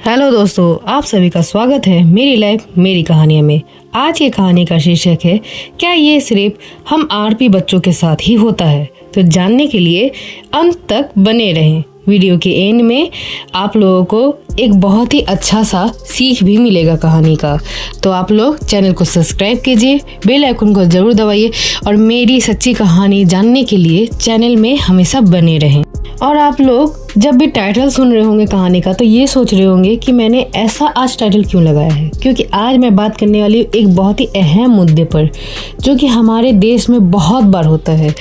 Hello दोस्तों, आप सभी का स्वागत है मेरी लाइफ मेरी कहानियों में। आज की कहानी का शीर्षक है, क्या ये सिर्फ हम आरपी बच्चों के साथ ही होता है? तो जानने के लिए अंत तक बने रहें। वीडियो के एंड में आप लोगों को एक बहुत ही अच्छा सा सीख भी मिलेगा कहानी का। तो आप लोग चैनल को सब्सक्राइब कीजिए, बेल आइकन को ज़रूर दबाइए और मेरी सच्ची कहानी जानने के लिए चैनल में हमेशा बने रहें। और आप लोग जब भी टाइटल सुन रहे होंगे कहानी का तो ये सोच रहे होंगे कि मैंने ऐसा आज टाइटल क्यों लगाया है, क्योंकि आज मैं बात करने वाली हूँ एक बहुत ही अहम मुद्दे पर, जो कि हमारे देश में बहुत बार होता है।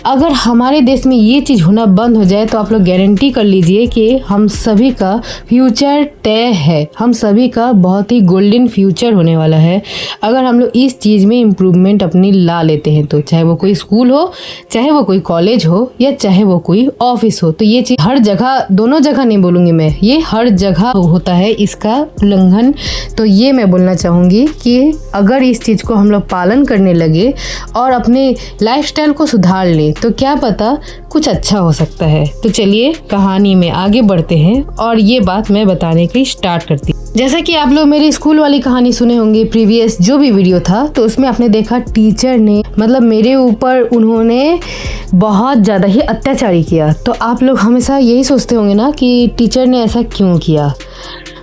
अगर हमारे देश में ये चीज़ होना बंद हो जाए तो आप लोग गारंटी कर लीजिए कि हम सभी का फ्यूचर तय है, हम सभी का बहुत ही गोल्डन फ्यूचर होने वाला है अगर हम लोग इस चीज़ में इम्प्रूवमेंट अपनी ला लेते हैं। तो चाहे वो कोई स्कूल हो, चाहे वो कोई कॉलेज हो, या चाहे वो कोई ऑफिस हो, तो ये चीज़ हर जगह, दोनों जगह नहीं बोलूँगी मैं, ये हर जगह होता है इसका उल्लंघन। तो ये मैं बोलना चाहूँगी कि अगर इस चीज़ को हम लोग पालन करने लगे और अपने लाइफस्टाइल को सुधार लें तो क्या पता कुछ अच्छा हो सकता है। तो चलिए कहानी में आगे बढ़ते हैं और ये बात मैं बताने की स्टार्ट करती हूँ। जैसा कि आप लोग मेरी स्कूल वाली कहानी सुने होंगे, प्रीवियस जो भी वीडियो था, तो उसमें आपने देखा टीचर ने मतलब मेरे ऊपर उन्होंने बहुत ज़्यादा ही अत्याचारी किया। तो आप लोग हमेशा यही सोचते होंगे ना कि टीचर ने ऐसा क्यों किया।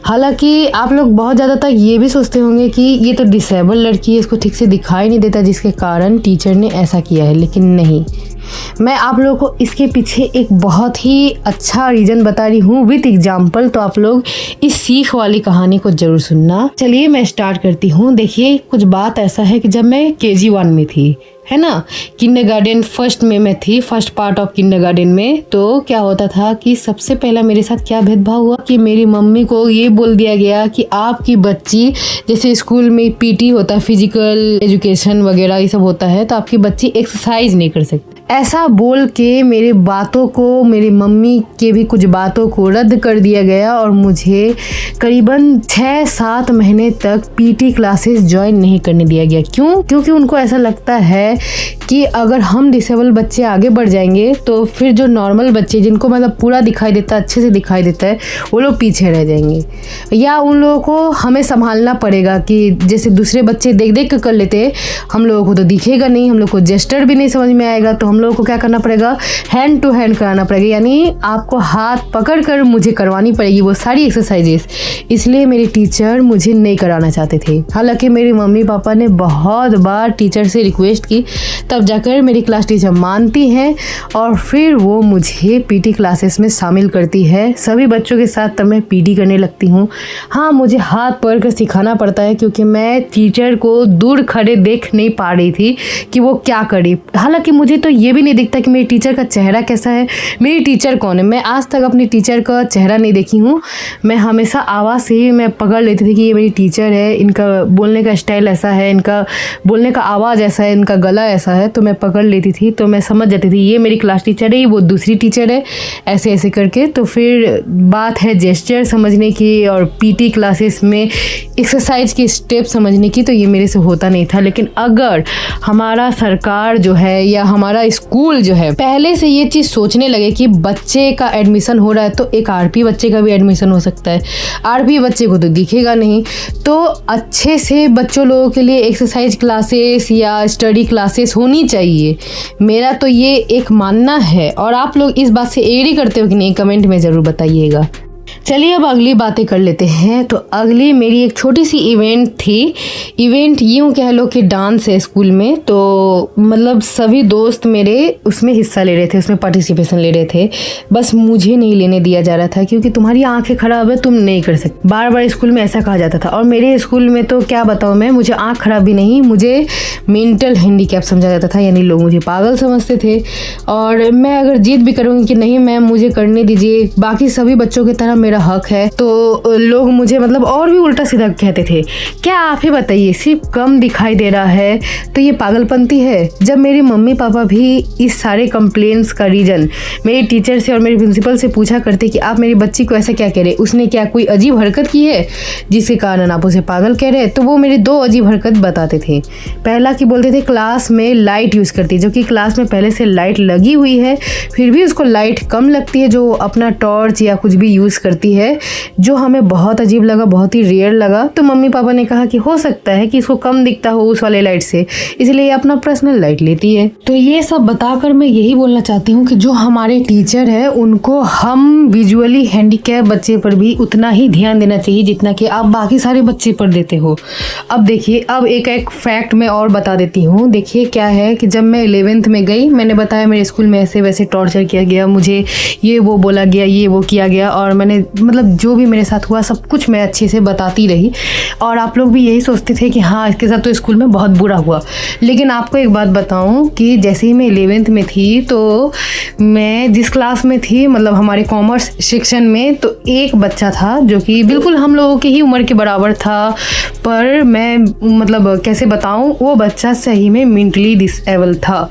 हालांकि आप लोग बहुत ज़्यादा तक ये भी सोचते होंगे कि ये तो डिसेबल लड़की है, इसको ठीक से दिखाई नहीं देता जिसके कारण टीचर ने ऐसा किया है। लेकिन नहीं, मैं आप लोगों को इसके पीछे एक बहुत ही अच्छा रीज़न बता रही हूँ विद एग्जाम्पल। तो आप लोग इस सीख वाली कहानी को ज़रूर सुनना। चलिए मैं स्टार्ट करती हूँ। देखिए, कुछ बात ऐसा है कि जब मैं KG1 में थी, है ना, किंडरगार्टन फर्स्ट में मैं थी, फर्स्ट पार्ट ऑफ किंडरगार्टन में, तो क्या होता था कि सबसे पहला मेरे साथ क्या भेदभाव हुआ कि मेरी मम्मी को ये बोल दिया गया कि आपकी बच्ची, जैसे स्कूल में PT होता है, फिजिकल एजुकेशन वगैरह ये सब होता है, तो आपकी बच्ची एक्सरसाइज नहीं कर सकती। ऐसा बोल के मेरी बातों को, मेरी मम्मी के भी कुछ बातों को रद्द कर दिया गया और मुझे करीबन 6-7 महीने तक PT क्लासेस ज्वाइन नहीं करने दिया गया। क्यों? क्योंकि उनको ऐसा लगता है कि अगर हम डिसेबल बच्चे आगे बढ़ जाएंगे तो फिर जो नॉर्मल बच्चे जिनको मतलब पूरा दिखाई देता है, अच्छे से दिखाई देता है, वो लोग पीछे रह जाएंगे, या उन लोगों को हमें संभालना पड़ेगा कि जैसे दूसरे बच्चे देख देख कर लेते हैं, हम लोगों को तो दिखेगा नहीं, हम लोग को जेस्चर भी नहीं समझ में आएगा, तो हम लोगों को क्या करना पड़ेगा, हैंड टू हैंड कराना पड़ेगा, यानी आपको हाथ पकड़ कर मुझे करवानी पड़ेगी वो सारी एक्सरसाइजेस। इसलिए मेरे टीचर मुझे नहीं कराना चाहते थे। हालांकि मेरे मम्मी पापा ने बहुत बार टीचर से रिक्वेस्ट की, तब जाकर मेरी क्लास टीचर मानती हैं और फिर वो मुझे PT क्लासेस में शामिल करती है। सभी बच्चों के साथ तब मैं PT करने लगती हूँ। हाँ, मुझे हाथ पकड़ कर सिखाना पड़ता है क्योंकि मैं टीचर को दूर खड़े देख नहीं पा रही थी कि वो क्या करे। हालांकि मुझे तो ये भी नहीं दिखता कि मेरे टीचर का चेहरा कैसा है, मेरी टीचर कौन है। मैं आज तक अपनी टीचर का चेहरा नहीं देखी हूँ। मैं हमेशा आवाज़ से ही मैं पकड़ लेती थी कि ये मेरी टीचर है, इनका बोलने का स्टाइल ऐसा है, इनका बोलने का आवाज़ ऐसा है, इनका गला ऐसा है, तो मैं पकड़ लेती थी। तो मैं समझ जाती थी ये मेरी क्लास टीचर है, वो दूसरी टीचर है, ऐसे ऐसे करके। तो फिर बात है जेस्चर समझने की और PT क्लासेस में एक्सरसाइज की स्टेप समझने की, तो ये मेरे से होता नहीं था। लेकिन अगर हमारा सरकार जो है या हमारा स्कूल जो है पहले से ये चीज़ सोचने लगे कि बच्चे का एडमिशन हो रहा है तो एक RP बच्चे का भी एडमिशन हो सकता है, RP बच्चे को तो दिखेगा नहीं, तो अच्छे से बच्चों लोगों के लिए एक्सरसाइज क्लासेस या स्टडी क्लासेस होनी चाहिए। मेरा तो ये एक मानना है। और आप लोग इस बात से एग्री करते हो कि नहीं, कमेंट में ज़रूर बताइएगा। चलिए अब अगली बातें कर लेते हैं। तो अगली मेरी एक छोटी सी इवेंट थी। इवेंट यूँ कह लो कि डांस है स्कूल में, तो मतलब सभी दोस्त मेरे उसमें हिस्सा ले रहे थे, उसमें पार्टिसिपेशन ले रहे थे। बस मुझे नहीं लेने दिया जा रहा था क्योंकि तुम्हारी आंखें खराब है, तुम नहीं कर सकते। बार बार स्कूल में ऐसा कहा जाता था। और मेरे स्कूल में तो क्या बताऊँ मैं, मुझे आँख खराब भी नहीं, मुझे मेंटल हैंडीकैप समझा जाता था, यानी लोग मुझे पागल समझते थे। और मैं अगर जिद भी करूँगी कि नहीं मैम मुझे करने दीजिए, बाकी सभी बच्चों की तरह मेरा हक है, तो लोग मुझे मतलब और भी उल्टा सीधा कहते थे। क्या आप ही बताइए, सिर्फ कम दिखाई दे रहा है तो ये पागलपंती है? जब मेरी मम्मी पापा भी इस सारे कंप्लेंट्स का रीज़न मेरे टीचर से और मेरे प्रिंसिपल से पूछा करते कि आप मेरी बच्ची को ऐसा क्या कह रहे, उसने क्या कोई अजीब हरकत की है जिसके कारण आप उसे पागल कह रहे हैं, तो वो मेरे 2 अजीब हरकत बताते थे। पहला कि बोलते थे क्लास में लाइट यूज़ करती, जो कि क्लास में पहले से लाइट लगी हुई है, फिर भी उसको लाइट कम लगती है, जो अपना टॉर्च या कुछ भी यूज़ करती है, जो हमें बहुत अजीब लगा, बहुत ही रेयर लगा। तो मम्मी पापा ने कहा कि हो सकता है कि इसको कम दिखता हो उस वाले लाइट से, इसलिए ये अपना पर्सनल लाइट लेती है। तो ये सब बताकर मैं यही बोलना चाहती हूँ कि जो हमारे टीचर है उनको हम विजुअली हैंडीकैप बच्चे पर भी उतना ही ध्यान देना चाहिए जितना कि आप बाकी सारे बच्चे पर देते हो। अब देखिए, अब एक फैक्ट मैं और बता देती हूँ। देखिए क्या है कि जब मैं 11th में गई, मैंने बताया मेरे स्कूल में ऐसे वैसे टॉर्चर किया गया, मुझे ये वो बोला गया, ये वो किया गया, और मैंने मतलब जो भी मेरे साथ हुआ सब कुछ मैं अच्छे से बताती रही। और आप लोग भी यही सोचते थे कि हाँ इसके साथ तो स्कूल में बहुत बुरा हुआ। लेकिन आपको एक बात बताऊँ कि जैसे ही मैं 11th में थी तो मैं जिस क्लास में थी, मतलब हमारे कॉमर्स सेक्शन में, तो एक बच्चा था जो कि बिल्कुल हम लोगों की ही उम्र के बराबर था, पर मैं मतलब कैसे बताऊं, वो बच्चा सही में मेंटली डिसेबल था।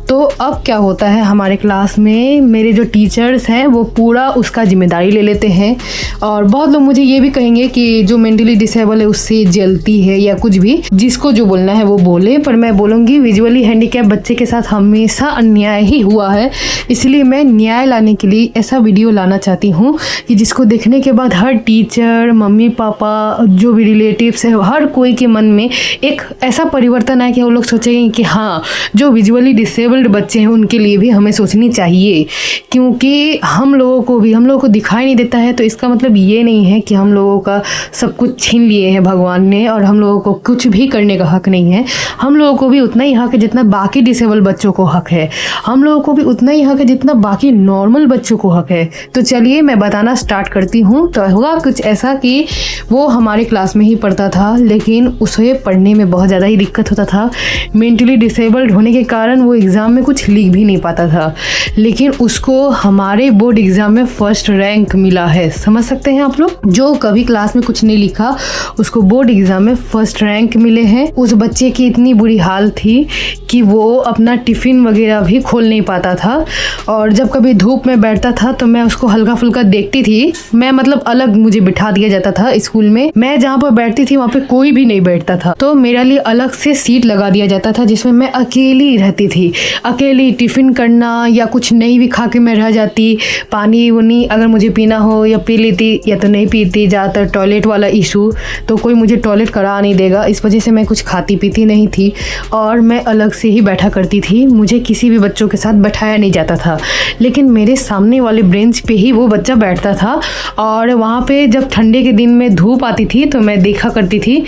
तो अब क्या होता है, हमारे क्लास में मेरे जो टीचर्स हैं वो पूरा उसका जिम्मेदारी ले लेते हैं। और बहुत लोग मुझे ये भी कहेंगे कि जो मेंटली डिसेबल है उससे जलती है या कुछ भी, जिसको जो बोलना है वो बोले, पर मैं बोलूँगी विजुअली हैंडीकैप बच्चे के साथ हमेशा अन्याय ही हुआ है। इसलिए मैं न्याय लाने के लिए ऐसा वीडियो लाना चाहती हूँ कि जिसको देखने के बाद हर टीचर, मम्मी पापा, जो भी रिलेटिव्स है, हर कोई के मन में एक ऐसा परिवर्तन आए कि वो लोग सोचेंगे कि हाँ जो विजुअली डिसेबल्ड बच्चे हैं उनके लिए भी हमें सोचनी चाहिए। क्योंकि हम लोगों को दिखाई नहीं देता है, तो इसका मतलब ये नहीं है कि हम लोगों का सब कुछ छीन लिए हैं भगवान ने और हम लोगों को कुछ भी करने का हक नहीं है। हम लोगों को भी उतना ही हक है जितना बाकी डिसेबल बच्चों को हक है। हम लोगों को भी उतना ही हक है जितना बाकी नॉर्मल बच्चों को हक है। तो चलिए मैं बताना स्टार्ट करती हूँ। तो हुआ कुछ ऐसा कि वो हमारे क्लास में ही पढ़ता था, लेकिन उसे पढ़ने में बहुत ज़्यादा ही दिक्कत होता था। मेंटली डिसेबल्ड होने के कारण वो एग्ज़ाम में कुछ लिख भी नहीं पाता था, लेकिन उसको हमारे बोर्ड एग्ज़ाम में फर्स्ट रैंक मिला है। समझ सकते हैं आप लोग, जो कभी क्लास में कुछ नहीं लिखा उसको बोर्ड एग्ज़ाम में फर्स्ट रैंक मिले हैं। उस बच्चे की इतनी बुरी हाल थी कि वो अपना टिफ़िन वगैरह भी खोल नहीं पाता था। और जब कभी धूप में बैठता था तो मैं उसको हल्का फुल्का देखती थी। मैं मतलब अलग मुझे बिठा दिया जाता था स्कूल में। मैं जहाँ पर बैठती थी वहाँ पे कोई भी नहीं बैठता था, तो मेरे लिए अलग से सीट लगा दिया जाता था जिसमें मैं अकेली रहती थी। अकेली टिफ़िन करना या कुछ नहीं भी खा के मैं रह जाती। पानी वानी अगर मुझे पीना हो या पी लेती या तो नहीं पीती। ज़्यादातर टॉयलेट वाला इशू, तो कोई मुझे टॉयलेट करा नहीं देगा, इस वजह से मैं कुछ खाती पीती नहीं थी और मैं अलग से ही बैठा करती थी। मुझे किसी भी बच्चों के साथ बैठाया नहीं जाता था, लेकिन मेरे सामने वाले बेंच पे ही वो बच्चा बैठता था। और वहाँ पे जब ठंडे के दिन में धूप आती थी तो मैं देखा करती थी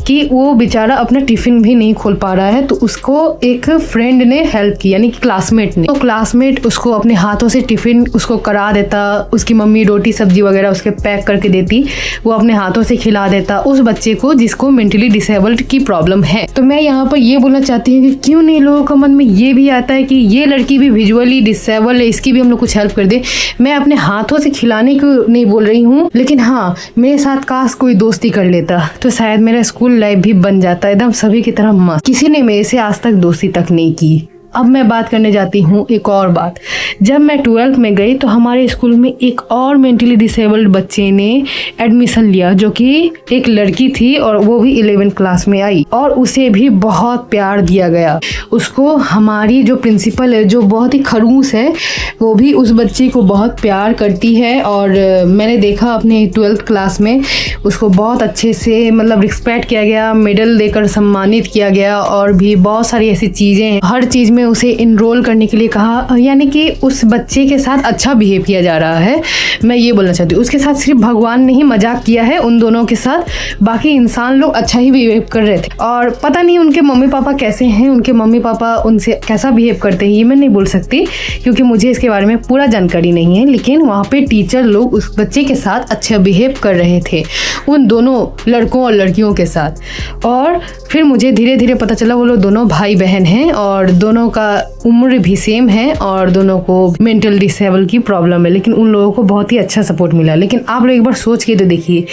कि वो बेचारा अपना टिफ़िन भी नहीं खोल पा रहा है। तो उसको एक फ्रेंड ने हेल्प की, यानी कि क्लासमेट ने। तो क्लासमेट उसको अपने हाथों से टिफ़िन उसको करा देता। उसकी मम्मी रोटी सब्जी वगैरह उसके पैक करके देती, वो अपने हाथों से खिला देता उस बच्चे को जिसको मेंटली डिसेबल्ड की प्रॉब्लम है। तो मैं यहाँ पर ये बोलना चाहती हूँ कि क्यों नहीं लोगों का मन में ये भी आता है कि ये लड़की भी विजुअली डिसेबल है, इसकी भी हम लोग कुछ हेल्प कर दे। मैं अपने हाथों से खिलाने को नहीं बोल रही हूँ, लेकिन हाँ मेरे साथ काश कोई दोस्ती कर लेता तो शायद मेरा स्कूल लाइफ भी बन जाता एकदम सभी की तरह मस्त। किसी ने मेरे से आज तक दोस्ती तक नहीं की। अब मैं बात करने जाती हूँ एक और बात। जब मैं 12th में गई तो हमारे स्कूल में एक और मेंटली डिसेबल्ड बच्चे ने एडमिशन लिया, जो कि एक लड़की थी और वो भी 11th क्लास में आई और उसे भी बहुत प्यार दिया गया। उसको हमारी जो प्रिंसिपल है, जो बहुत ही खड़ूस है, वो भी उस बच्चे को बहुत प्यार करती है। और मैंने देखा अपने 12th क्लास में उसको बहुत अच्छे से मतलब रिस्पेक्ट किया गया, मेडल देकर सम्मानित किया गया और भी बहुत सारी ऐसी चीज़ें हैं। हर चीज़ में उसे इनरोल करने के लिए कहा, यानी कि उस बच्चे के साथ अच्छा बिहेव किया जा रहा है। मैं ये बोलना चाहती हूँ उसके साथ सिर्फ भगवान ने ही मजाक किया है, उन दोनों के साथ बाकी इंसान लोग अच्छा ही बिहेव कर रहे थे। और पता नहीं उनके मम्मी पापा कैसे हैं, उनके मम्मी पापा उनसे कैसा बिहेव करते हैं ये मैं नहीं बोल सकती क्योंकि मुझे इसके बारे में पूरा जानकारी नहीं है। लेकिन वहाँ पे टीचर लोग उस बच्चे के साथ अच्छा बिहेव कर रहे थे, उन दोनों लड़कों और लड़कियों के साथ। और फिर मुझे धीरे धीरे पता चला वो लोग दोनों भाई बहन हैं और दोनों का उम्र भी सेम है और दोनों को मेंटल डिसेबल की प्रॉब्लम है, लेकिन उन लोगों को बहुत ही अच्छा सपोर्ट मिला। लेकिन आप लोग एक बार सोच के तो देखिए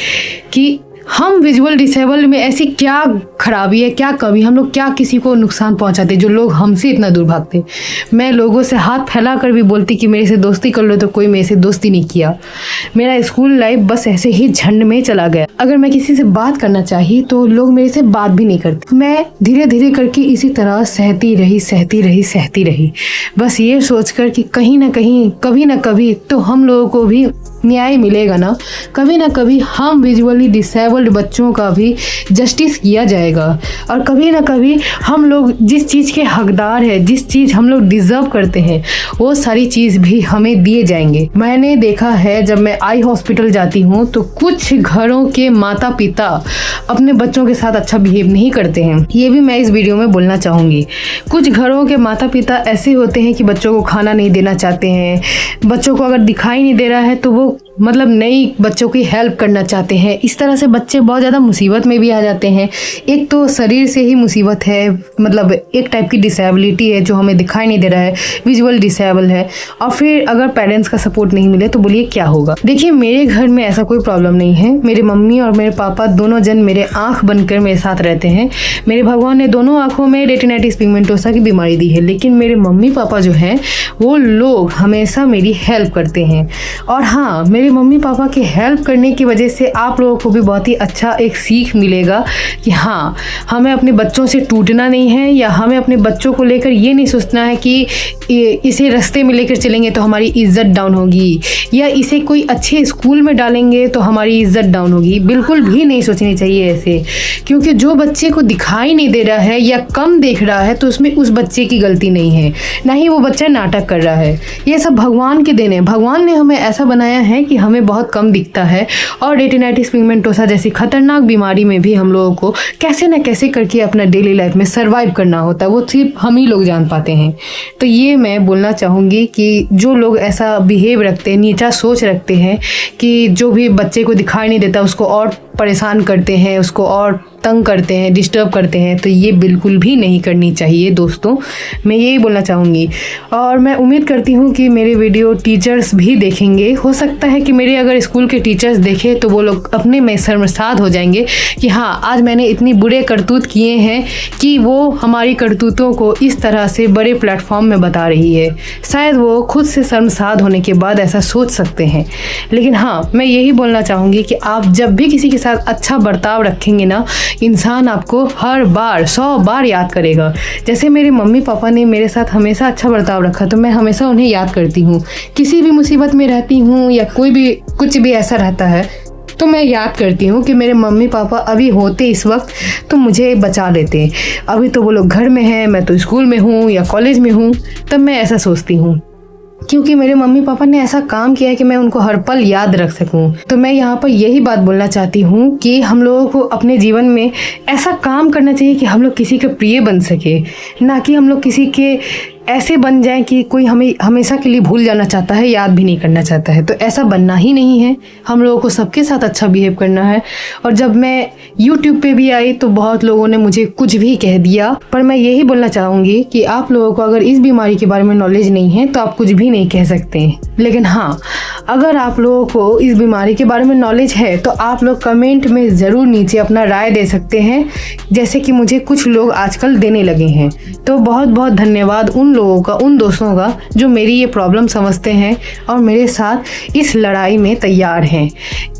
कि हम विजुअल डिसेबल में ऐसी क्या खराबी है, क्या कमी, हम लोग क्या किसी को नुकसान पहुंचाते जो लोग हमसे इतना दूर भागते। मैं लोगों से हाथ फैला कर भी बोलती कि मेरे से दोस्ती कर लो, तो कोई मेरे से दोस्ती नहीं किया। मेरा स्कूल लाइफ बस ऐसे ही झंड में चला गया। अगर मैं किसी से बात करना चाही तो लोग मेरे से बात भी नहीं करते। मैं धीरे धीरे करके इसी तरह सहती रही बस ये सोचकर कि कहीं ना कहीं कभी ना कभी तो हम लोगों को भी न्याय मिलेगा ना कभी हम विजुअली डिसेबल्ड बच्चों का भी जस्टिस किया जाएगा, और कभी ना कभी हम लोग जिस चीज़ के हकदार है, जिस चीज़ हम लोग डिज़र्व करते हैं, वो सारी चीज़ भी हमें दिए जाएंगे। मैंने देखा है जब मैं आई हॉस्पिटल जाती हूँ तो कुछ घरों के माता पिता अपने बच्चों के साथ अच्छा बिहेव नहीं करते हैं। ये भी मैं इस वीडियो में बोलना चाहूँगी। कुछ घरों के माता पिता ऐसे होते हैं कि बच्चों को खाना नहीं देना चाहते हैं, बच्चों को अगर दिखाई नहीं दे रहा है तो वो मतलब नई बच्चों की हेल्प करना चाहते हैं। इस तरह से बच्चे बहुत ज़्यादा मुसीबत में भी आ जाते हैं। एक तो शरीर से ही मुसीबत है, मतलब एक टाइप की डिसेबिलिटी है जो हमें दिखाई नहीं दे रहा है, विजुअल डिसेबल है, और फिर अगर पेरेंट्स का सपोर्ट नहीं मिले तो बोलिए क्या होगा। देखिए मेरे घर में ऐसा कोई प्रॉब्लम नहीं है। मेरे मम्मी और मेरे पापा दोनों जन मेरे आँख बनकर मेरे साथ रहते हैं। मेरे भगवान ने दोनों आँखों में रेटिनाइटिस पिगमेंटोसा की बीमारी दी है, लेकिन मेरे मम्मी पापा जो हैं वो लोग हमेशा मेरी हेल्प करते हैं। और हाँ, मेरे मम्मी पापा की हेल्प करने की वजह से आप लोगों को भी बहुत ही अच्छा एक सीख मिलेगा कि हाँ, हमें अपने बच्चों से टूटना नहीं है, या हमें अपने बच्चों को लेकर ये नहीं सोचना है कि इसे रास्ते में लेकर चलेंगे तो हमारी इज्जत डाउन होगी, या इसे कोई अच्छे स्कूल में डालेंगे तो हमारी इज्जत डाउन होगी। बिल्कुल भी नहीं सोचनी चाहिए ऐसे, क्योंकि जो बच्चे को दिखाई नहीं दे रहा है या कम देख रहा है तो उसमें उस बच्चे की गलती नहीं है, ना ही वो बच्चा नाटक कर रहा है। ये सब भगवान के देन है। भगवान ने हमें ऐसा बनाया है कि हमें बहुत कम दिखता है, और रेटिनाइटिस पिगमेंटोसा जैसी खतरनाक बीमारी में भी हम लोगों को कैसे न कैसे करके अपना डेली लाइफ में सर्वाइव करना होता है, वो सिर्फ हम ही लोग जान पाते हैं। तो ये मैं बोलना चाहूँगी कि जो लोग ऐसा बिहेव रखते हैं, नीचा सोच रखते हैं कि जो भी बच्चे को दिखाई नहीं देता उसको और परेशान करते हैं, उसको और तंग करते हैं, डिस्टर्ब करते हैं, तो ये बिल्कुल भी नहीं करनी चाहिए दोस्तों। मैं यही बोलना चाहूँगी, और मैं उम्मीद करती हूँ कि मेरे वीडियो टीचर्स भी देखेंगे। हो सकता है कि मेरे अगर स्कूल के टीचर्स देखें तो वो लोग अपने में शर्मसार हो जाएंगे कि हाँ, आज मैंने इतनी बुरे करतूत किए हैं कि वो हमारी करतूतों को इस तरह से बड़े प्लेटफॉर्म में बता रही है। शायद वो खुद से शर्मसार होने के बाद ऐसा सोच सकते हैं। लेकिन हाँ, मैं यही बोलना चाहूँगी कि आप जब भी किसी के साथ अच्छा बर्ताव रखेंगे ना, इंसान आपको हर बार 100 बार याद करेगा। जैसे मेरे मम्मी पापा ने मेरे साथ हमेशा अच्छा बर्ताव रखा तो मैं हमेशा उन्हें याद करती हूँ। किसी भी मुसीबत में रहती हूँ या कोई भी कुछ भी ऐसा रहता है तो मैं याद करती हूँ कि मेरे मम्मी पापा अभी होते इस वक्त तो मुझे बचा लेते। अभी तो वो लोग घर में हैं, मैं तो स्कूल में हूँ या कॉलेज में हूँ, तब मैं ऐसा सोचती हूँ, क्योंकि मेरे मम्मी पापा ने ऐसा काम किया है कि मैं उनको हर पल याद रख सकूं। तो मैं यहाँ पर यही बात बोलना चाहती हूँ कि हम लोगों को अपने जीवन में ऐसा काम करना चाहिए कि हम लोग किसी के प्रिय बन सके, ना कि हम लोग किसी के ऐसे बन जाएं कि कोई हमें हमेशा के लिए भूल जाना चाहता है, याद भी नहीं करना चाहता है। तो ऐसा बनना ही नहीं है। हम लोगों को सबके साथ अच्छा बिहेव करना है। और जब मैं YouTube पे भी आई तो बहुत लोगों ने मुझे कुछ भी कह दिया, पर मैं यही बोलना चाहूँगी कि आप लोगों को अगर इस बीमारी के बारे में नॉलेज नहीं है तो आप कुछ भी नहीं कह सकते। लेकिन हाँ, अगर आप लोगों को इस बीमारी के बारे में नॉलेज है तो आप लोग कमेंट में ज़रूर नीचे अपना राय दे सकते हैं, जैसे कि मुझे कुछ लोग आजकल देने लगे हैं। तो बहुत बहुत धन्यवाद उन लोगों का, उन दोस्तों का जो मेरी ये प्रॉब्लम समझते हैं और मेरे साथ इस लड़ाई में तैयार हैं,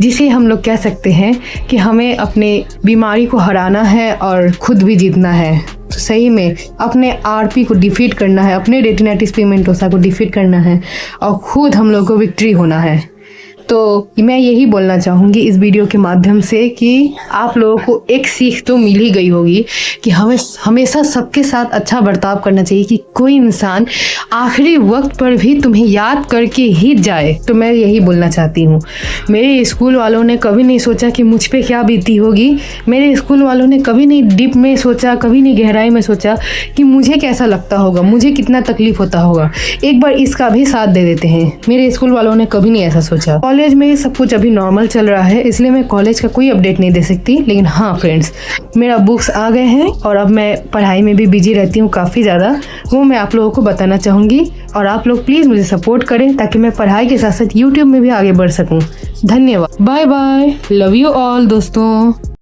जिसे हम लोग कह सकते हैं कि हमें अपने बीमारी को हराना है और खुद भी जीतना है। तो सही में अपने आरपी को डिफीट करना है, अपने रेटिनाइटिस पिगमेंटोसा को डिफीट करना है और खुद हम लोग को विक्ट्री होना है। तो मैं यही बोलना चाहूँगी इस वीडियो के माध्यम से कि आप लोगों को एक सीख तो मिल ही गई होगी कि हमें हमेशा सबके साथ अच्छा बर्ताव करना चाहिए, कि कोई इंसान आखिरी वक्त पर भी तुम्हें याद करके ही जाए। तो मैं यही बोलना चाहती हूँ। मेरे स्कूल वालों ने कभी नहीं सोचा कि मुझ पे क्या बीती होगी। मेरे स्कूल वालों ने कभी नहीं डीप में सोचा, कभी नहीं गहराई में सोचा कि मुझे कैसा लगता होगा, मुझे कितना तकलीफ होता होगा। एक बार इसका भी साथ दे देते हैं। मेरे स्कूल वालों ने कभी नहीं ऐसा सोचा। कॉलेज में सब कुछ अभी नॉर्मल चल रहा है, इसलिए मैं कॉलेज का कोई अपडेट नहीं दे सकती। लेकिन हाँ फ्रेंड्स, मेरा बुक्स आ गए हैं और अब मैं पढ़ाई में भी बिजी रहती हूँ काफ़ी ज़्यादा। वो मैं आप लोगों को बताना चाहूँगी और आप लोग प्लीज़ मुझे सपोर्ट करें ताकि मैं पढ़ाई के साथ साथ यूट्यूब में भी आगे बढ़ सकूँ। धन्यवाद। Bye bye. Love you all दोस्तों।